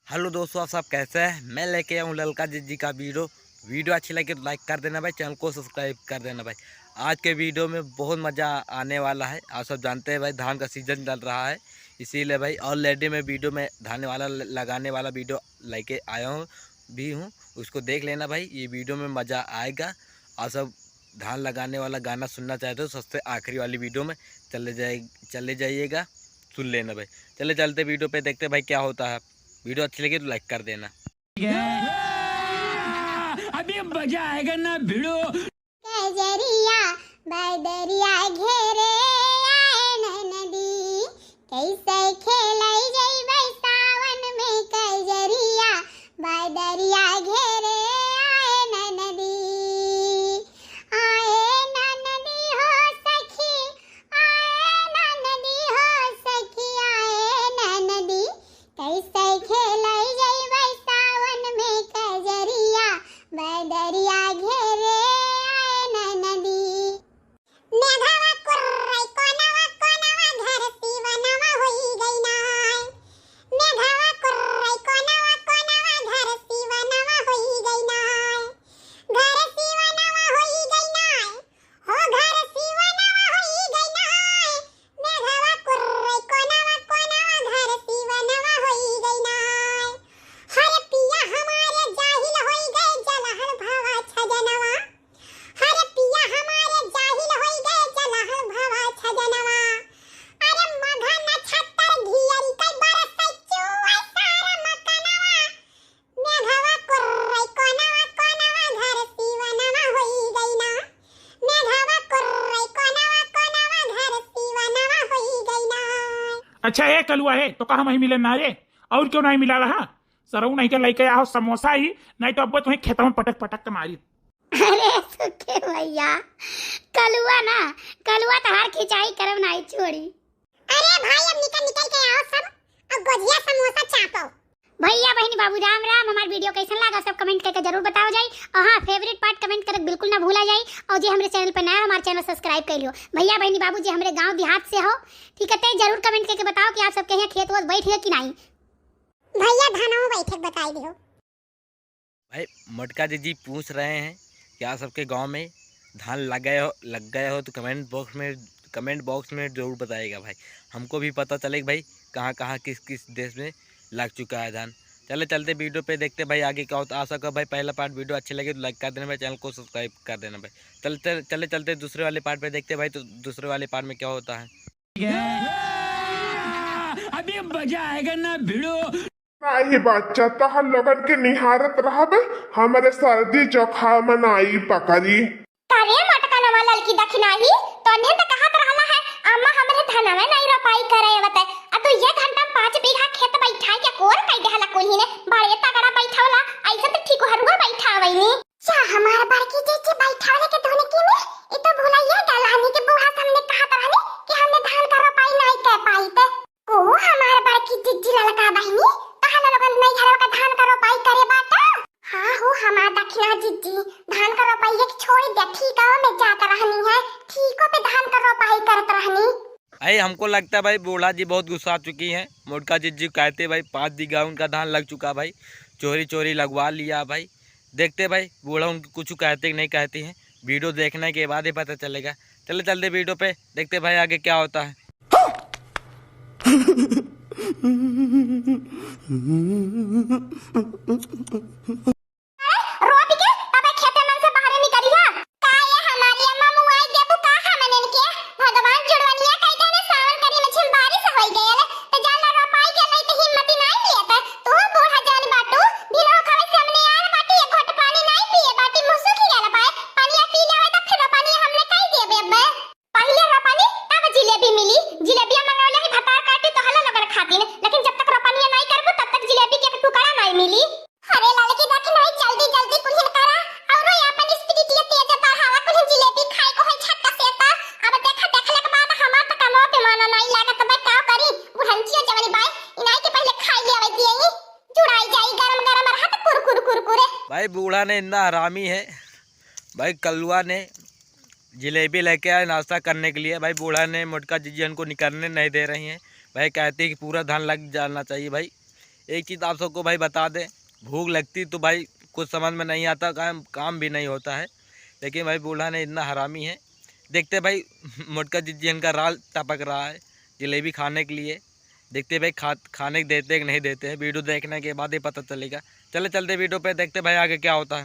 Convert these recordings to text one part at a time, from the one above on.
Hello दोस्तों, आप सब कैसे हैं। मैं लेके आया हूँ ललका जी का वीडियो अच्छी लगे तो लाइक कर देना भाई, चैनल को सब्सक्राइब कर देना भाई। आज के वीडियो में बहुत मज़ा आने वाला है। आप सब जानते हैं भाई, धान का सीज़न चल रहा है, इसीलिए भाई ऑलरेडी मैं वीडियो में लगाने वाला वीडियो लेके आया हूँ। उसको देख लेना भाई, ये वीडियो में मज़ा आएगा। आप सब धान लगाने वाला गाना सुनना चाहते हो सबसे आखिरी वाली वीडियो में चले जाइएगा, सुन लेना भाई। चले चलते वीडियो पे देखते भाई क्या होता है। वीडियो अच्छी लगी तो लाइक कर देना। अभी मजा आएगा ना भिड़ो। कजरिया बदरिया घेरे आए नदी, कैसे खेलाई जइबै सावन में। कजरिया बदरिया घेरे आए नदी, आए नदी हो सखी, आए नदी हो सखी, आए नदी, कैसे खेलाई जइबै सावन में। कजरिया बदरिया घेरे आए नदी, मेघवा कुर्रै कोनवा कोनवा घर सिवनवा होई गई नाय। मेघवा कुर्रै कोनवा कोनवा घर सिवनवा होई गई नाय। घर सिवनवा होई गई नाय, हो घर सिवनवा होई गई नाय। मेघवा कुर्रै कोनवा कोनवा घर सिवनवा होई गई नाय। हर पिया हमारे जाहिल होई गए जलहल भवा छजनवा। हर पिया हमारे जाहिल होई गए जलहल भवा छजनवा। अरे मघा नक्षत्र घियरी कई बरसै चुवै सारा मकनवा। मेघवा कुर्रै कोनवा कोनवा घर सिवनवा होई गई ना। मेघवा कुर्रै कोनवा कोनवा घर सिवनवा होई गई ना। अच्छा ये कलुआ है तो कहा वही मिले ना रे, और क्यों नहीं मिला रहा। सरऊ नहीं के लेके आओ समोसा ही, नहीं तो अब तुम्हें खेतों में पटक पटक के मारी। अरे सुखे भैया, कलुआ ना, कलुआ तो हर खिंचाई करब नहीं छोड़ी। अरे भाई अब निकल के आओ सब, अब गुजिया समोसा चापो। भैया बहनी बाबू राम राम। हमार वीडियो कैसन लगा सब कमेंट करके जरूर बताओ जाई। और हाँ, फेवरेट पार्ट कमेंट करके बिल्कुल ना भूला जाई। और जे हमारे चैनल पर नया हमारे चैनल सब्सक्राइब कर लियो। भैया बहनी बाबू जी हमारे गांव देहात से हो, ठीक है, जरूर कमेंट करके बताओ कि आप सबके यहाँ खेत वोत बैठ है कि नहीं। भैया धानों बैठक बताई दियो। भाई मोटका जी पूछ रहे हैं कि आप सबके गांव में धान लग गए हो तो कमेंट बॉक्स में ज़रूर बताइएगा भाई, हमको भी पता चले भाई कहाँ कहाँ किस किस देश में लग चुका है धान। चले चलते वीडियो पे देखते भाई आगे क्या होता। आशा का भाई पहला पार्ट वीडियो अच्छे लगे तो लाइक कर देना भाई, चैनल को सब्सक्राइब कर देना भाई। चले चलते दूसरे वाले पार्ट पे देखते भाई, तो दूसरे वाले पार्ट में क्या होता है। अभी मजा आएगा ना भिड़ो। नाही बच्चा तहन लोगन के निहारत रहबे, हमरे सर्दी जुखाम नाई पकड़ी। कारे मटका नवा ललकी दखनाही तोने त कहत रहला है अम्मा हमरे धनवा नहीं रोपाई करे बता। आ तो ये घंटा 5 बीघा खेत बैठाई के कोर कई देहला कोल्ही ने बड़े तगड़ा बैठावला। ऐसे तो ठीक हरुआ बैठावैनी चा हमार बड़की जीजी बैठावले के धोने की में ई तो भुलाइए गलहनी के बुढ़ा हमने कहत रहनी कि हमने धान का रोपाई नहीं कर पाई ते ओ हमार बड़की जीजी ललका बहिनी तहला लोगन नहीं घरवा का धान का रोपाई करे बाटा। हाँ हो हमार दखना जीजी धान का रोपाई एक छोड़ी दे, ठीक है मैं जाकर रहनी है, ठीको पे धान का रोपाई करत रहनी। भाई हमको लगता है भाई बूढ़ा जी बहुत गुस्सा आ चुकी हैं। मोटका जी कहते भाई 5 बीघा उनका धान लग चुका भाई, चोरी चोरी लगवा लिया भाई। देखते भाई बूढ़ा उनको कुछ कहते नहीं कहती हैं, वीडियो देखने के बाद ही पता चलेगा। चले चलते वीडियो पे देखते भाई आगे क्या होता है। रोपी के तबे खेते मन से बाहर निकलिया काये हमारी अम्मा मुआई देबू का हमनन के भगवान जुड़वनिया कह देने सावन करी में छिन बारिश होई गयल त जाला रोपाई के लई त हिम्मत नहीं लियत। तू बूढ़ा जान बाटू बिना खावे सामने यार बाटी एक घोट पानी नहीं पिए बाटी मुसुखी गल पाए पानी पी लेवे त फिर पानी हमने कई देबे बे। पहले रोपानी तब जिलेबी मिली, जिलेबी मंगौले ही भतार काटे तो हला लगर खातिन, लेकिन जब तक रोपानी नहीं करबू तब तक जिलेबी के टुकड़ा नहीं मिली। अरे लालकी देखी नहीं जल्दी जल्दी कुछ करा और अपन स्पीड तेज बढ़ावा कुछ जिलेबी खाए को है छक्का से ता। अब देखले के बाद हमार त कमो पे माना नहीं लागत बे का करी बुढ़ंचिया जवनी बाई इनाई के पहले खाई लेवे दिए जुड़ाई जाई गरम गरम रहत कुरकुरे। भाई बूढ़ा ने इतना हरामी है भाई, कलुआ ने जलेबी लेके आए नाश्ता करने के लिए भाई, बूढ़ा ने मोटका जीजन को निकलने नहीं दे रही हैं भाई, कहते हैं कि पूरा धान लग जाना चाहिए भाई, एक चीज़ आप सबको भाई बता दें, भूख लगती तो भाई कुछ समझ में नहीं आता, काम भी नहीं होता है, लेकिन भाई बूढ़ा ने इतना हरामी है। देखते भाई मोटका जिज्जी इनका राल टपक रहा है जलेबी खाने के लिए। देखते भाई खाने देते हैं कि नहीं देते हैं, वीडियो देखने के बाद ही पता चलेगा। चले चलते वीडियो पे, देखते भाई आगे क्या होता है।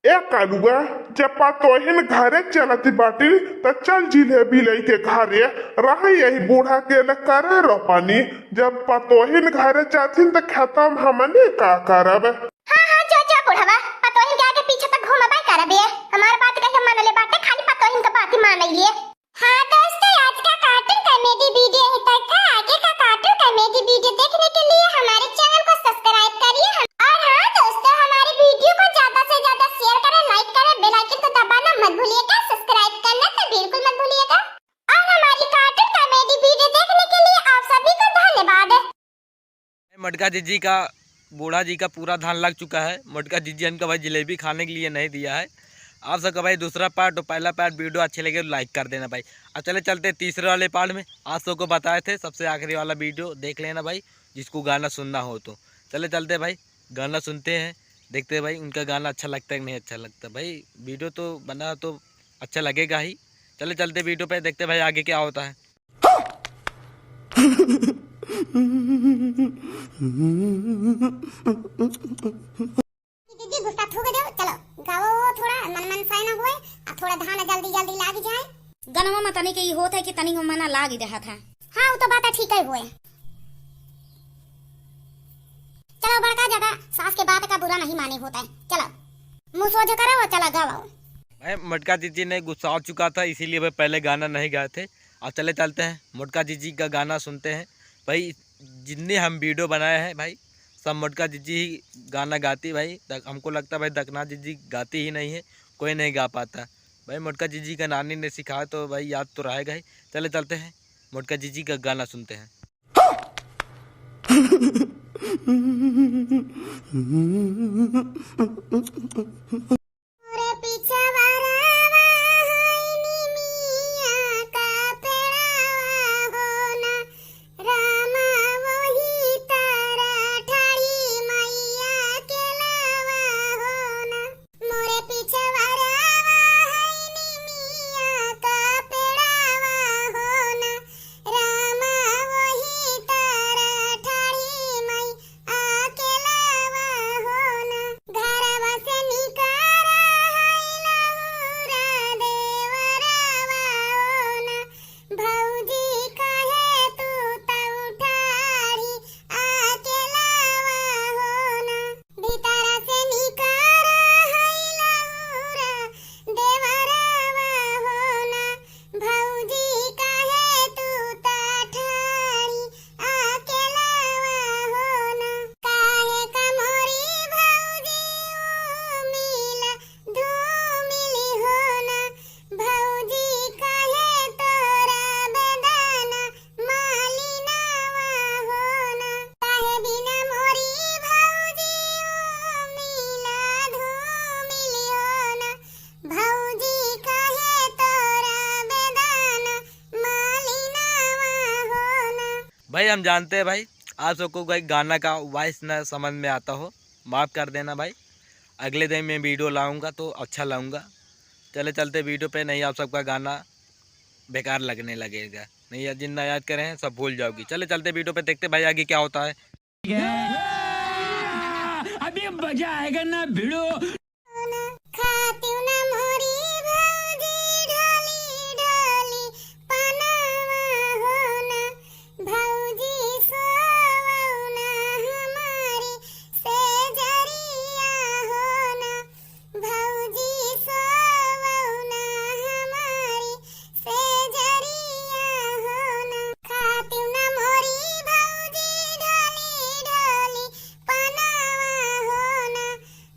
ए कलुआ, जब पतोहिन घरे चलती बाटी त चल जिलेबी लेके घरे रही यही बूढ़ा के ले करे रोपनी। जब पतोहिन घरे जाथिन त खत्म हमने का करब। हाँ जो बुढ़वा पतोहिन के आगे पीछे तक घूमबे करबे, हमार बात कैसे मान ले बाटे, खाली पतोहिन का बात ही मान लिए। हाँ दोस्तों, आज का कार्टून कॉमेडी वीडियो है तक का। आगे का कार्टून कॉमेडी वीडियो देखने के लिए हमारे चैनल को सब्सक्राइब करिए। और हाँ दोस्तों, हमारे वीडियो को ज्यादा से ज्यादा शेयर करें, लाइक करें, बेल आइकन को दबाना मत भूलिएगा, सब्सक्राइब करना तो बिल्कुल मत भूलिएगा। और हमारी कार्टून कॉमेडी वीडियो देखने के लिए आप सभी को धन्यवाद। मोटका जिज्जी का, बूढ़ा जी का पूरा धान लग चुका है। मोटका जिज्जी इनका भाई जलेबी खाने के लिए नहीं दिया है। आप सबका भाई दूसरा पार्ट और पहला पार्ट वीडियो अच्छे लगे तो लाइक कर देना भाई। अब चले चलते तीसरे वाले पार्ट में। आप सबको बताए थे सबसे आखिरी वाला वीडियो देख लेना भाई, जिसको गाना सुनना हो तो। चले चलते भाई गाना सुनते हैं, देखते हैं भाई उनका गाना अच्छा लगता है कि नहीं अच्छा लगता। भाई वीडियो तो बना तो अच्छा लगेगा ही। चले चलते वीडियो पे, देखते भाई आगे क्या होता है। दीदी गुस्सा थूक दो, चलो गाओ, थोड़ा मन साई ना होए, आ थोड़ा धान जल्दी जल्दी लाग जाए। गनवा में तनी के ई होत है कि तनी मना लाग ही रहा था। हाँ वो तो बात ठीक ही हुए। चलो बड़का जगह सास के बात का बुरा नहीं माने होता है। चलो मुंह सोझ करो और चलो गाओ। भाई मोटका जीजी ने गुस्सा आ चुका था, इसीलिए भाई पहले गाना नहीं गाए थे। अब चले चलते हैं मोटका जीजी का गाना सुनते हैं। भाई जितने हम वीडियो बनाए हैं भाई सब मोटका जीजी ही गाना गाती। भाई हमको लगता है भाई दकना जीजी गाती ही नहीं है, कोई नहीं गा पाता। भाई मोटका जीजी का नानी ने सिखाया तो भाई याद तो रहेगा ही। चले चलते हैं मोटका जीजी का गाना सुनते हैं। मोरे पीछे वरावा हाइनी मिया का पेड़ावा होना, रामा वही तारा ठाड़ी मैया के लावा होना। मोरे पीछे वरावा हाइनी मिया का पेड़ावा होना, रामा वही तारा ठाड़ी मैया के लावा होना। घरवा से निकारा हाइला हुरा देवरावा होना, भौजी कहे तू त उठाड़ी आके लावा होना। भीतरा से निकारा हाइला हुरा देवरावा होना, भौजी कहे तू त ठाड़ी आके लावा होना। काहे कमोरी भौजी मिला धूमिली होना, भौजी कहे तोरा बेदाना मालिनावा होना। काहे बिना मोरी भौजी मिला धूमिली होना, भौजी कहे तोरा बेदाना मालिनावा होना। भाई हम जानते हैं भाई आप सबको भाई गाना का वॉइस ना समझ में आता हो, माफ़ कर देना भाई। अगले दिन मैं वीडियो लाऊंगा तो अच्छा लाऊंगा। चले चलते वीडियो पे, नहीं आप सबका गाना बेकार लगने लगेगा, नहीं जितना याद करें सब भूल जाओगी। चले चलते वीडियो पे, देखते भाई आगे क्या होता है। अभी मजा आएगा ना भिड़ो। खातिउ ना मोरी भौजी ढोली ढोली पनावा होना, भौजी सोवौना हमारी सेजरिया होना, भौजी सोवौना हमारी सेजरिया होना। खातिउ ना मोरी भौजी ढोली ढोली पनावा होना,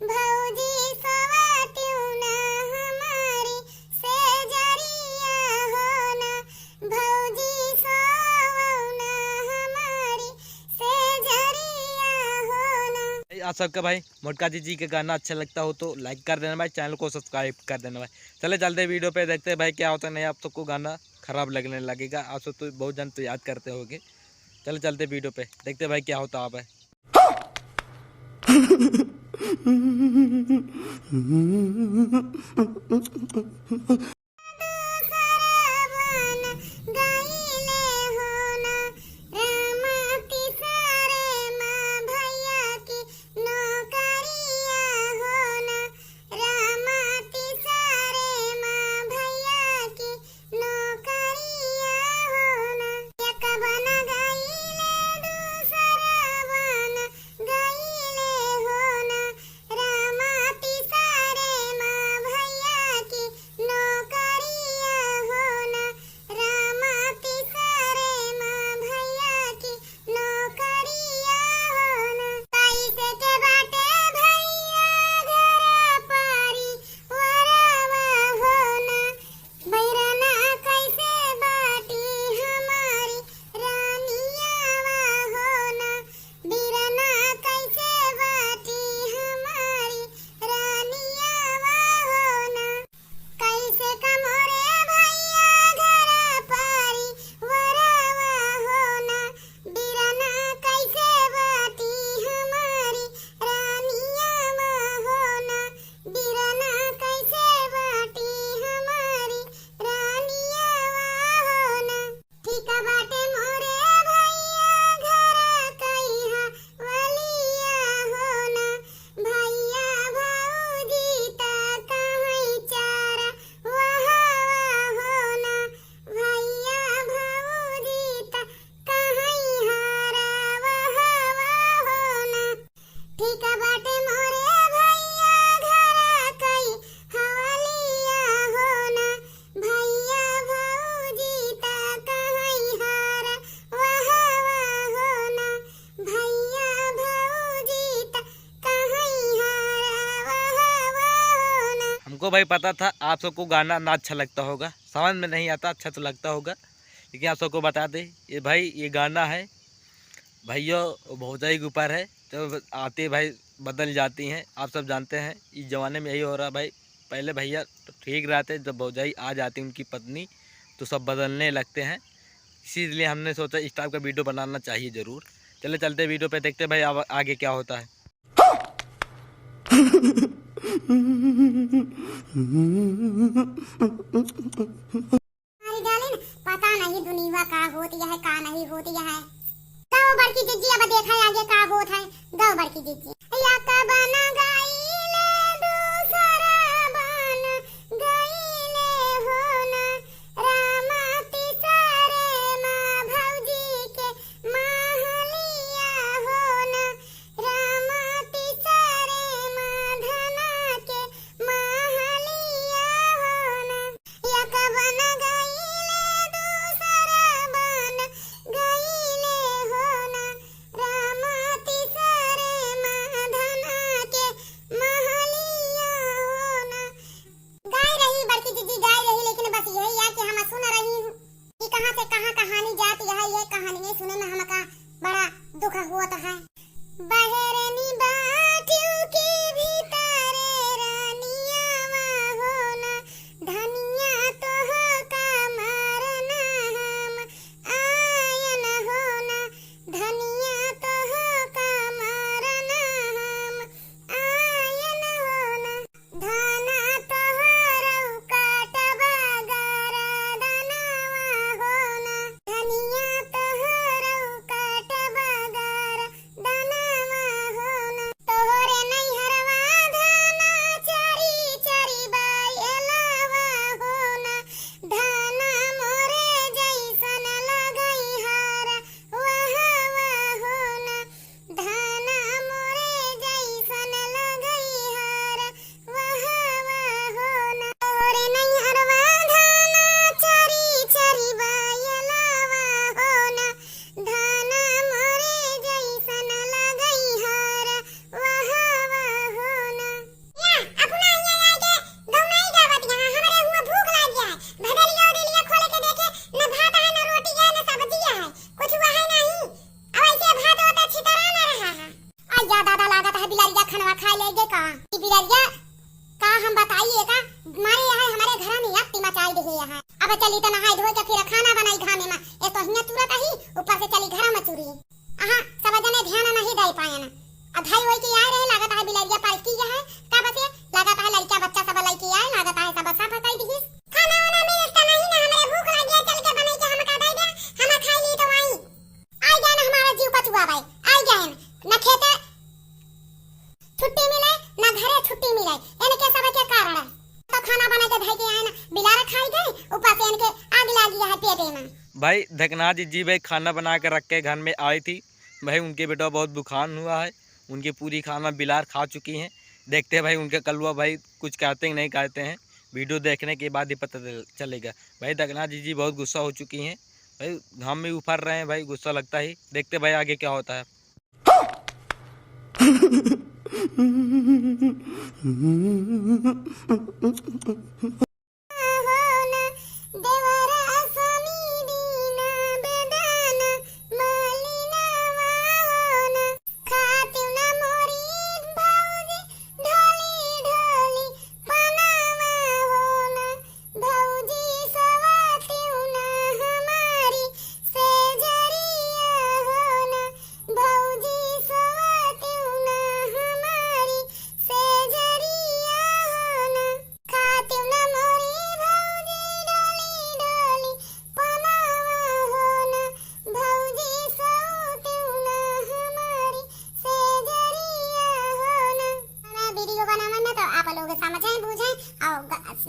भौजी आप सबका भाई मोटका जी के गाना अच्छा लगता हो तो लाइक कर देना भाई, चैनल को सब्सक्राइब कर देना भाई। चले चलते वीडियो पे देखते हैं भाई क्या होता है। नहीं आप सबको गाना ख़राब लगने लगेगा, आप सब तो बहुत जन तो याद करते होगे। चले चलते वीडियो पे देखते हैं भाई क्या होता है। हमको भाई पता था आप सबको गाना ना अच्छा लगता होगा, समझ में नहीं आता, अच्छा तो लगता होगा, लेकिन आप सबको बता दें ये भाई ये गाना है भैया भौजाई के ऊपर है। तो आते भाई बदल जाती हैं, आप सब जानते हैं इस ज़माने में यही हो रहा भाई। पहले भैया तो ठीक रहते, जब भौजाई आ जाती उनकी पत्नी तो सब बदलने लगते हैं। इसीलिए हमने सोचा इस टाइप का वीडियो बनाना चाहिए ज़रूर। चले चलते वीडियो पे देखते भाई अब आगे क्या होता है। पता नहीं दुनिया का होती है का नहीं होती है। गाँव बड़की जीजी अब देखा है आगे का होता है। गाँव बड़की जीजी या कब न गईले दूसरा बन गईले हो ना रामा तिसरे माँ भौजी के महलिया हो ना रामा तिसरे माँ धना के महलिया हो ना या कब न गईले दूसरा बन गईले हो ना रामा तिसरे माँ धना के महलिया हो ना। गाय रही बड़की जीजी गाय रही, लेकिन बस यही है कि हम सुन रही हूँ कि कहाँ से कहाँ कहानी जाती है। ये कहानी सुने में हमका बड़ा दुख होता है। बहरनी बाटियों के भीतर रानिया हो ना धनिया तो हो का मारना हम आयन हो ना धनिया तो हो का मारना हम आयन हो ना धाना तो हो रऊ काटबा गारा दनवा हो ना धनिया तो हो रऊ काटबा गारा होई के फिर खाना बनाई घामे में ए तो हिया तुरत ही ऊपर से चली घर में चुरी आहा सब जने ध्यान नहीं दे पाए ना अब भाई होई के आए रहे लागत है बिलरिया पार्क की है का बचे लागत है लड़का बच्चा सब लड़के आए लागत है सब सब बताई दी खाना वाना मिलता नहीं ना हमारे भूख लगी है चल के बनाई के हम का दे दे हम खाई ली तो आई गए ना हमारा जीव बचुआ भाई आई गए ना खेते छुट्टी मिले ना घरे छुट्टी मिले इनके सब के कारण है तो खाना बना के भाई के आए ना बिलारा खाई गए ऊपर से इनके आग लगी है पेटे में भाई धकनाथ जी भाई खाना बना कर रख के घर में आई थी भाई उनके बेटा बहुत बुखार हुआ है उनकी पूरी खाना बिलार खा चुकी हैं देखते हैं भाई उनके कलुआ भाई कुछ कहते हैं नहीं कहते हैं वीडियो देखने के बाद ही पता चलेगा भाई धकनाथ जी बहुत गुस्सा हो चुकी हैं भाई हम में उफर रहे हैं भाई गुस्सा लगता ही देखते भाई आगे क्या होता है।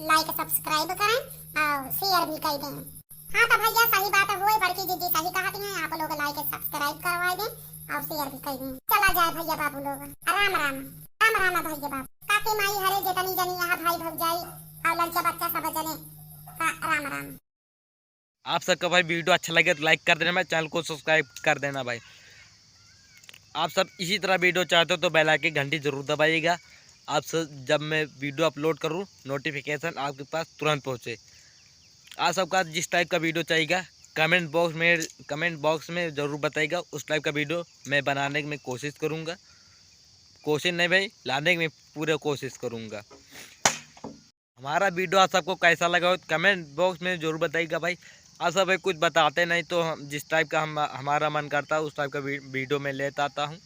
लाइक सब्सक्राइब करें और शेयर भी कर दें। हाँ तो भैया सही बात है हुई बड़की दीदी सही कहती हैं आप लोग लाइक सब्सक्राइब करवा दें और शेयर भी कर दें। चला जाए भैया बाबू लोग राम राम राम राम भैया बाबू काकी माई हरे जितनी जनी यहाँ भाई भौजाई और लड़का बच्चा सब जने राम राम। आप सबका भाई वीडियो अच्छा लगे तो लाइक कर देना भाई चैनल को सब्सक्राइब कर देना भाई। आप सब इसी तरह वीडियो चाहते हो तो बेल आइकन घंटी जरूर दबाइएगा आप सब जब मैं वीडियो अपलोड करूं नोटिफिकेशन आपके पास तुरंत पहुंचे। आप सबका जिस टाइप का वीडियो चाहिएगा कमेंट बॉक्स में ज़रूर बताइएगा उस टाइप का वीडियो मैं बनाने की मैं कोशिश करूंगा। कोशिश नहीं भाई लाने की मैं पूरा कोशिश करूंगा। हमारा वीडियो आप सबको कैसा लगा हो कमेंट बॉक्स में ज़रूर बताइएगा भाई। आप सब भाई कुछ बताते नहीं तो हम जिस टाइप का हमारा मन करता है उस टाइप का वीडियो में लेता आता हूँ।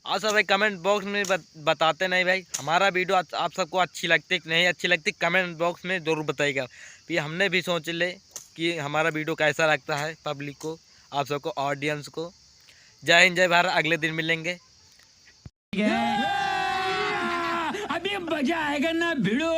आप सब भाई कमेंट बॉक्स में बताते नहीं भाई हमारा वीडियो आप सबको अच्छी लगती कि नहीं अच्छी लगती कमेंट बॉक्स में ज़रूर बताइएगा। फिर हमने भी सोच ले कि हमारा वीडियो कैसा लगता है पब्लिक को आप सबको ऑडियंस को। जय हिंद जय भारत अगले दिन मिलेंगे। अभी मजा आएगा ना भिड़ो।